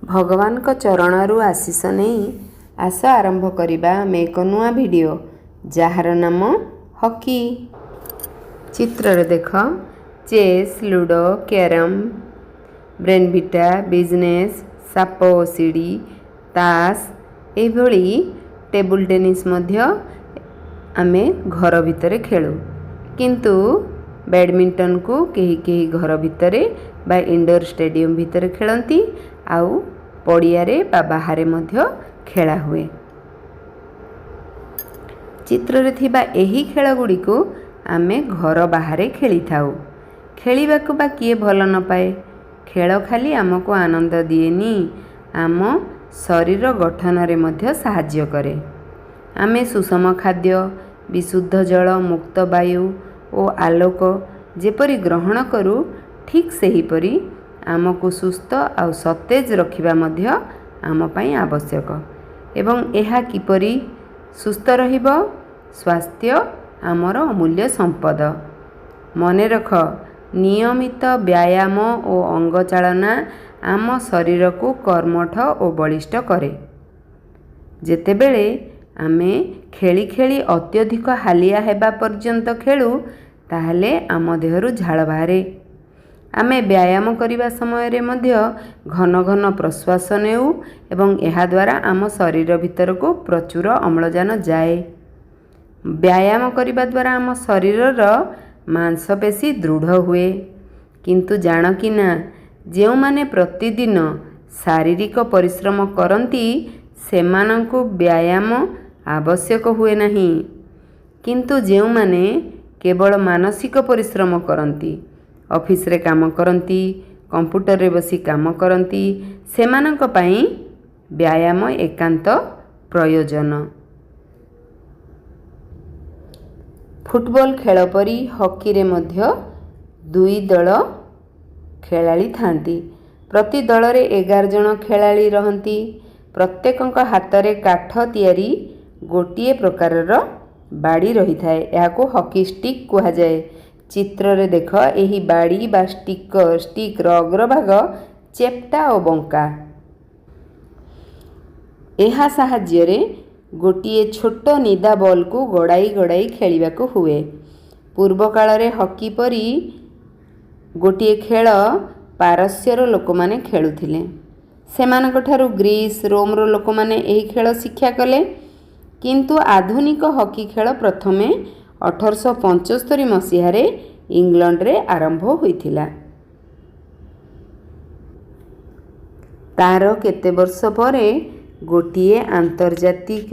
ଭଗବାନଙ୍କ ଚରଣରୁ ଆଶୀଷ ନେଇ ଆସ ଆରମ୍ଭ କରିବା ଆମେ ଏକ ନୂଆ ଭିଡ଼ିଓ ଯାହାର ନାମ ହକି। ଚିତ୍ରରେ ଦେଖ ଚେସ୍, ଲୁଡ଼ୋ, କ୍ୟାରମ୍, ବ୍ରେନ୍‌ଭିଟା, ବିଜନେସ୍, ସାପ ଓ ଶିଡ଼ି, ତାସ୍ ଏହିଭଳି ଟେବୁଲ୍ ଟେନିସ୍ ମଧ୍ୟ ଆମେ ଘର ଭିତରେ ଖେଳୁ। କିନ୍ତୁ ବ୍ୟାଡ଼ମିଣ୍ଟନକୁ କେହି କେହି ଘର ଭିତରେ ବା ଇଣ୍ଡୋର ଷ୍ଟାଡିୟମ୍ ଭିତରେ ଖେଳନ୍ତି, ଆଉ ପଡ଼ିଆରେ ବା ବାହାରେ ମଧ୍ୟ ଖେଳା ହୁଏ। ଚିତ୍ରରେ ଥିବା ଏହି ଖେଳଗୁଡ଼ିକୁ ଆମେ ଘର ବାହାରେ ଖେଳିଥାଉ। ଖେଳିବାକୁ ବା କିଏ ଭଲ ନ ପାଏ? ଖେଳ ଖାଲି ଆମକୁ ଆନନ୍ଦ ଦିଏନି, ଆମ ଶରୀର ଗଠନରେ ମଧ୍ୟ ସାହାଯ୍ୟ କରେ। ଆମେ ସୁଷମ ଖାଦ୍ୟ, ବିଶୁଦ୍ଧ ଜଳ, ମୁକ୍ତ ବାୟୁ ଓ ଆଲୋକ ଯେପରି ଗ୍ରହଣ କରୁ, ଠିକ୍ ସେହିପରି ଆମକୁ ସୁସ୍ଥ ଆଉ ସତେଜ ରଖିବା ମଧ୍ୟ ଆମ ପାଇଁ ଆବଶ୍ୟକ। ଏବଂ ଏହା କିପରି ସୁସ୍ଥ ରହିବ? ସ୍ୱାସ୍ଥ୍ୟ ଆମର ଅମୂଲ୍ୟ ସମ୍ପଦ। ମନେ ରଖ, ନିୟମିତ ବ୍ୟାୟାମ ଓ ଅଙ୍ଗଚାଳନା ଆମ ଶରୀରକୁ କର୍ମଠ ଓ ବଳିଷ୍ଠ କରେ। ଯେତେବେଳେ ଆମେ ଖେଳି ଖେଳି ଅତ୍ୟଧିକ ହାଲିଆ ହେବା ପର୍ଯ୍ୟନ୍ତ ଖେଳୁ, ତାହେଲେ ଆମ ଦେହରୁ ଝାଳ ବାହାରେ। ଆମେ ବ୍ୟାୟାମ କରିବା ସମୟରେ ମଧ୍ୟ ଘନ ଘନ ପ୍ରଶ୍ୱାସ ନେଉ ଏବଂ ଏହାଦ୍ୱାରା ଆମ ଶରୀର ଭିତରକୁ ପ୍ରଚୁର ଅମ୍ଳଜାନ ଯାଏ। ବ୍ୟାୟାମ କରିବା ଦ୍ୱାରା ଆମ ଶରୀରର ମାଂସପେଶୀ ଦୃଢ଼ ହୁଏ। କିନ୍ତୁ ଜାଣ କି ନା, ଯେଉଁମାନେ ପ୍ରତିଦିନ ଶାରୀରିକ ପରିଶ୍ରମ କରନ୍ତି ସେମାନଙ୍କୁ ବ୍ୟାୟାମ ଆବଶ୍ୟକ ହୁଏ ନାହିଁ। କିନ୍ତୁ ଯେଉଁମାନେ କେବଳ ମାନସିକ ପରିଶ୍ରମ କରନ୍ତି, ଅଫିସରେ କାମ କରନ୍ତି, କମ୍ପ୍ୟୁଟରରେ ବସି କାମ କରନ୍ତି, ସେମାନଙ୍କ ପାଇଁ ବ୍ୟାୟାମ ଏକାନ୍ତ ପ୍ରୟୋଜନ। ଫୁଟବଲ ଖେଳ ପରି ହକିରେ ମଧ୍ୟ ଦୁଇ ଦଳ ଖେଳାଳି ଥାନ୍ତି। ପ୍ରତି ଦଳରେ 11 ଜଣ ଖେଳାଳି ରହନ୍ତି। ପ୍ରତ୍ୟେକଙ୍କ ହାତରେ କାଠ ତିଆରି ଗୋଟିଏ ପ୍ରକାରର ବାଡ଼ି ରହିଥାଏ। ଏହାକୁ ହକି ଷ୍ଟିକ୍ କୁହାଯାଏ। ଚିତ୍ରରେ ଦେଖ, ଏହି ବାଡ଼ି ବା ଷ୍ଟିକ୍‌ର ଅଗ୍ରଭାଗ ଚେପ୍ଟା ଓ ବଙ୍କା। ଏହା ସାହାଯ୍ୟରେ ଗୋଟିଏ ଛୋଟ ନିଦା ବଲ୍‌କୁ ଗଡ଼ାଇ ଗଡ଼ାଇ ଖେଳିବାକୁ ହୁଏ। ପୂର୍ବକାଳରେ ହକି ପରି ଗୋଟିଏ ଖେଳ ପାରସ୍ୟର ଲୋକମାନେ ଖେଳୁଥିଲେ। ସେମାନଙ୍କଠାରୁ ଗ୍ରୀସ୍, ରୋମର ଲୋକମାନେ ଏହି ଖେଳ ଶିକ୍ଷା କଲେ। କିନ୍ତୁ ଆଧୁନିକ ହକି ଖେଳ ପ୍ରଥମେ 1875 ମସିହାରେ ଇଂଲଣ୍ଡରେ ଆରମ୍ଭ ହୋଇଥିଲା। ତା'ର କେତେ ବର୍ଷ ପରେ ଗୋଟିଏ ଆନ୍ତର୍ଜାତିକ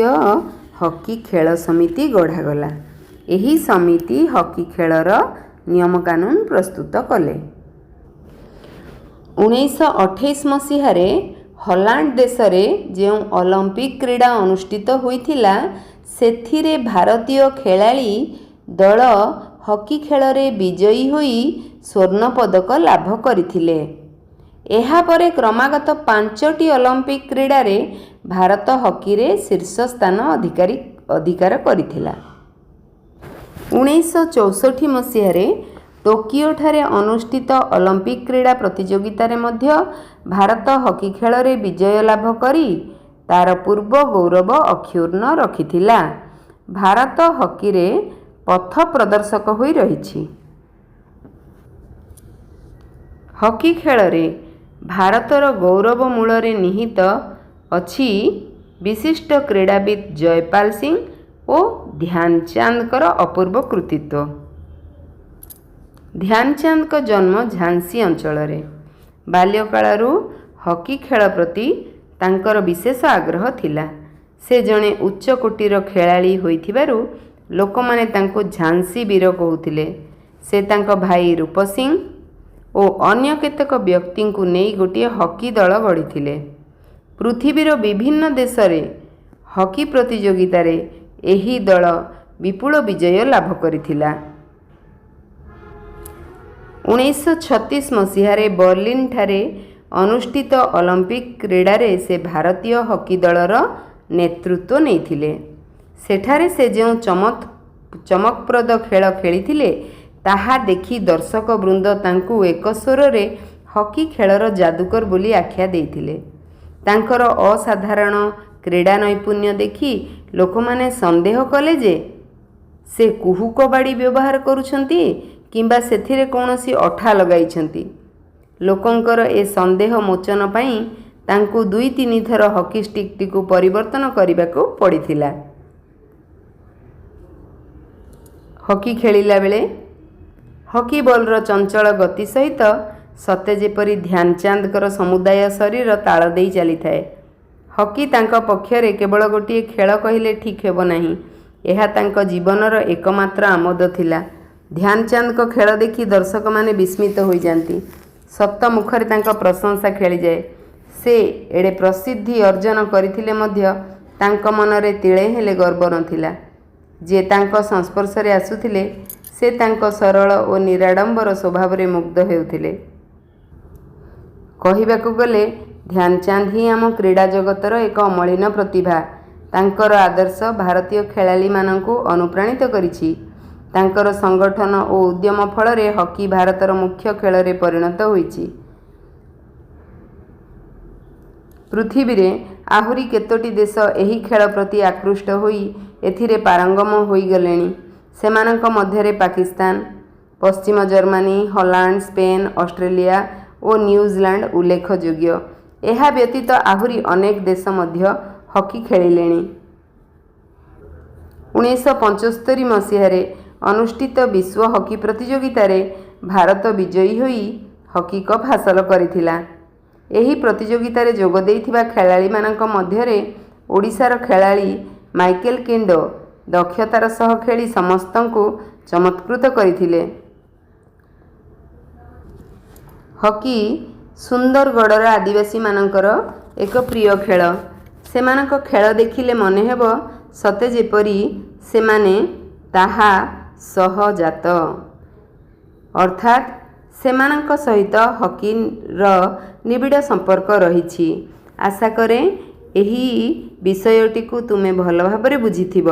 ହକି ଖେଳ ସମିତି ଗଢ଼ାଗଲା। ଏହି ସମିତି ହକି ଖେଳର ନିୟମକାନୁନ ପ୍ରସ୍ତୁତ କଲେ। 1928 ମସିହାରେ ହଲାଣ୍ଡ ଦେଶରେ ଯେଉଁ ଅଲିମ୍ପିକ୍ କ୍ରୀଡ଼ା ଅନୁଷ୍ଠିତ ହୋଇଥିଲା, ସେଥିରେ ଭାରତୀୟ ଖେଳାଳି ଦଳ ହକି ଖେଳରେ ବିଜୟୀ ହୋଇ ସ୍ୱର୍ଣ୍ଣ ପଦକ ଲାଭ କରିଥିଲେ। ଏହାପରେ କ୍ରମାଗତ 5ଟି ଅଲିମ୍ପିକ୍ କ୍ରୀଡ଼ାରେ ଭାରତ ହକିରେ ଶୀର୍ଷ ସ୍ଥାନ ଅଧିକାର କରିଥିଲା। 1964 ମସିହାରେ ଟୋକିଓଠାରେ ଅନୁଷ୍ଠିତ ଅଲିମ୍ପିକ୍ କ୍ରୀଡ଼ା ପ୍ରତିଯୋଗିତାରେ ମଧ୍ୟ ଭାରତ ହକି ଖେଳରେ ବିଜୟ ଲାଭ କରି ତା'ର ପୂର୍ବ ଗୌରବ ଅକ୍ଷୁର୍ଣ୍ଣ ରଖିଥିଲା। ଭାରତ ହକିରେ ପଥ ପ୍ରଦର୍ଶକ ହୋଇ ରହିଛି। ହକି ଖେଳରେ ଭାରତର ଗୌରବ ମୂଳରେ ନିହିତ ଅଛି ବିଶିଷ୍ଟ କ୍ରୀଡ଼ାବିତ୍ ଜୟପାଲ ସିଂ ଓ ଧ୍ୟାନଚାନ୍ଦଙ୍କର ଅପୂର୍ବ କୃତିତ୍ୱ। ଧ୍ୟାନଚାନ୍ଦଙ୍କ ଜନ୍ମ ଝାନ୍ସୀ ଅଞ୍ଚଳରେ। ବାଲ୍ୟକାଳରୁ ହକି ଖେଳ ପ୍ରତି ତାଙ୍କର ବିଶେଷ ଆଗ୍ରହ ଥିଲା। ସେ ଜଣେ ଉଚ୍ଚ କୋଟିର ଖେଳାଳି ହୋଇଥିବାରୁ ଲୋକମାନେ ତାଙ୍କୁ ଝାନ୍ସୀ ବୀର କହୁଥିଲେ। ସେ ତାଙ୍କ ଭାଇ ରୂପ ସିଂ ଓ ଅନ୍ୟ କେତେକ ବ୍ୟକ୍ତିଙ୍କୁ ନେଇ ଗୋଟିଏ ହକି ଦଳ ଗଢ଼ିଥିଲେ। ପୃଥିବୀର ବିଭିନ୍ନ ଦେଶରେ ହକି ପ୍ରତିଯୋଗିତାରେ ଏହି ଦଳ ବିପୁଳ ବିଜୟ ଲାଭ କରିଥିଲା। 1936 ମସିହାରେ ବର୍ଲିନ୍‌ଠାରେ ଅନୁଷ୍ଠିତ ଅଲିମ୍ପିକ୍ କ୍ରୀଡ଼ାରେ ସେ ଭାରତୀୟ ହକି ଦଳର ନେତୃତ୍ୱ ନେଇଥିଲେ। ସେଠାରେ ସେ ଯେଉଁ ଚମକପ୍ରଦ ଖେଳ ଖେଳିଥିଲେ, ତାହା ଦେଖି ଦର୍ଶକବୃନ୍ଦ ତାଙ୍କୁ ଏକ ସ୍ୱରରେ ହକି ଖେଳର ଯାଦୁକର ବୋଲି ଆଖ୍ୟା ଦେଇଥିଲେ। ତାଙ୍କର ଅସାଧାରଣ କ୍ରୀଡ଼ା ନୈପୁଣ୍ୟ ଦେଖି ଲୋକମାନେ ସନ୍ଦେହ କଲେ ଯେ ସେ କୁହୁ କବାଡ଼ି ବ୍ୟବହାର କରୁଛନ୍ତି କିମ୍ବା ସେଥିରେ କୌଣସି ଅଠା ଲଗାଇଛନ୍ତି। ଲୋକଙ୍କର ଏ ସନ୍ଦେହ ମୋଚନ ପାଇଁ ତାଙ୍କୁ 2-3 ଥର ହକି ଷ୍ଟିକ୍ଟିକୁ ପରିବର୍ତ୍ତନ କରିବାକୁ ପଡ଼ିଥିଲା। ହକି ଖେଳିଲା ବେଳେ ହକି ବଲ୍ର ଚଞ୍ଚଳ ଗତି ସହିତ ସତେ ଯେପରି ଧ୍ୟାନଚାନ୍ଦଙ୍କର ସମୁଦାୟ ଶରୀର ତାଳ ଦେଇ ଚାଲିଥାଏ। ହକି ତାଙ୍କ ପକ୍ଷରେ କେବଳ ଗୋଟିଏ ଖେଳ କହିଲେ ଠିକ୍ ହେବ ନାହିଁ, ଏହା ତାଙ୍କ ଜୀବନର ଏକମାତ୍ର ଆମୋଦ ଥିଲା। ଧ୍ୟାନଚାନ୍ଦଙ୍କ ଖେଳ ଦେଖି ଦର୍ଶକମାନେ ବିସ୍ମିତ ହୋଇଯାନ୍ତି। ସତ ମୁଖରେ ତାଙ୍କ ପ୍ରଶଂସା ଖେଳିଯାଏ। ସେ ଏଡ଼େ ପ୍ରସିଦ୍ଧି ଅର୍ଜନ କରିଥିଲେ ମଧ୍ୟ ତାଙ୍କ ମନରେ ତିଳେ ହେଲେ ଗର୍ବ ନଥିଲା। ଯିଏ ତାଙ୍କ ସଂସ୍ପର୍ଶରେ ଆସୁଥିଲେ ସେ ତାଙ୍କ ସରଳ ଓ ନିରାଡ଼ମ୍ବର ସ୍ୱଭାବରେ ମୁଗ୍ଧ ହେଉଥିଲେ। କହିବାକୁ ଗଲେ ଧ୍ୟାନଚାନ୍ଦ ହିଁ ଆମ କ୍ରୀଡ଼ା ଜଗତର ଏକ ଅମଳିନ ପ୍ରତିଭା। ତାଙ୍କର ଆଦର୍ଶ ଭାରତୀୟ ଖେଳାଳିମାନଙ୍କୁ ଅନୁପ୍ରାଣିତ କରିଛି। ତାଙ୍କର ସଂଗଠନ ଓ ଉଦ୍ୟମ ଫଳରେ ହକି ଭାରତର ମୁଖ୍ୟ ଖେଳରେ ପରିଣତ ହୋଇଛି। ପୃଥିବୀରେ ଆହୁରି କେତୋଟି ଦେଶ ଏହି ଖେଳ ପ୍ରତି ଆକୃଷ୍ଟ ହୋଇ ଏଥିରେ ପାରଙ୍ଗମ ହୋଇଗଲେଣି। ସେମାନଙ୍କ ମଧ୍ୟରେ ପାକିସ୍ତାନ, ପଶ୍ଚିମ ଜର୍ମାନୀ, ହଲାଣ୍ଡ, ସ୍ପେନ୍, ଅଷ୍ଟ୍ରେଲିଆ ଓ ନ୍ୟୁଜିଲାଣ୍ଡ ଉଲ୍ଲେଖଯୋଗ୍ୟ। ଏହା ବ୍ୟତୀତ ଆହୁରି ଅନେକ ଦେଶ ମଧ୍ୟ ହକି ଖେଳିଲେଣି। 1975 ମସିହାରେ ଅନୁଷ୍ଠିତ ବିଶ୍ୱ ହକି ପ୍ରତିଯୋଗିତାରେ ଭାରତ ବିଜୟୀ ହୋଇ ହକି କପ୍ ହାସଲ କରିଥିଲା। ଏହି ପ୍ରତିଯୋଗିତାରେ ଯୋଗ ଦେଇଥିବା ଖେଳାଳିମାନଙ୍କ ମଧ୍ୟରେ ଓଡ଼ିଶାର ଖେଳାଳି ମାଇକେଲ କିଣ୍ଡୋ ଦକ୍ଷତାର ସହ ଖେଳି ସମସ୍ତଙ୍କୁ ଚମତ୍କୃତ କରିଥିଲେ। ହକି ସୁନ୍ଦରଗଡ଼ର ଆଦିବାସୀମାନଙ୍କର ଏକ ପ୍ରିୟ ଖେଳ। ସେମାନଙ୍କ ଖେଳ ଦେଖିଲେ ମନେହେବ ସତେ ଯେପରି ସେମାନେ ତାହା ସହଜାତ, ଅର୍ଥାତ୍ ସେମାନଙ୍କ ସହିତ ହକିର ନିବିଡ଼ ସମ୍ପର୍କ ରହିଛି। ଆଶା କରେ ଏହି ବିଷୟଟିକୁ ତୁମେ ଭଲ ଭାବରେ ବୁଝିଥିବ।